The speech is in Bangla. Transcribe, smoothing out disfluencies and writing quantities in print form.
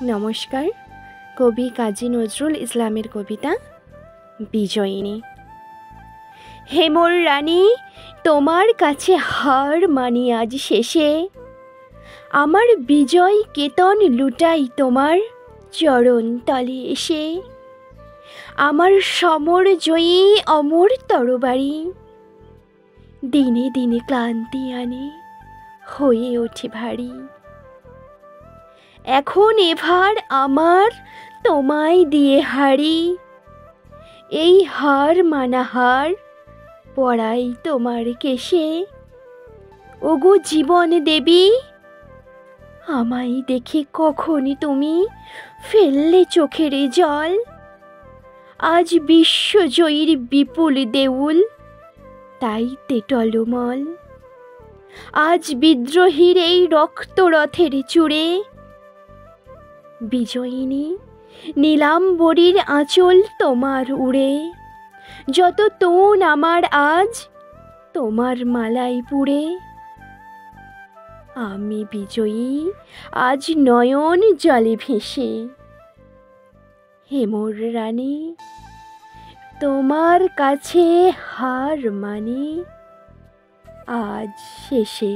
নমস্কার। কবি কাজী নজরুল ইসলামের কবিতা বিজয়িনী। হে মোর রানী, তোমার কাছে হার মানি আজ শেষে, আমার বিজয় কেতন লুটাই তোমার চরণ তলে এসে। আমার সমর জয়ী অমর তরবারি দিনে দিনে ক্লান্তি আনে, হয়ে ওঠে ভারী। এখন এবার আমার তোমায় দিয়ে হারি, এই হার মানা হার পড়াই তোমার কেশে। ওগো জীবন দেবী, আমায় দেখে কখনই তুমি ফেললে চোখের জল। আজ বিশ্বজয়ীর বিপুল দেউল তাইতে টলমল। আজ বিদ্রোহীর এই রক্তরথের চূড়ে বিজয়িনী নীলাম্বরীর আঁচল তোমার উড়ে। যত তন আমার আজ তোমার মালাই পুড়ে। আমি বিজয়ী আজ নয়ন জলে ভেসে। হে মোর রানী, তোমার কাছে হার মানি আজ শেষে।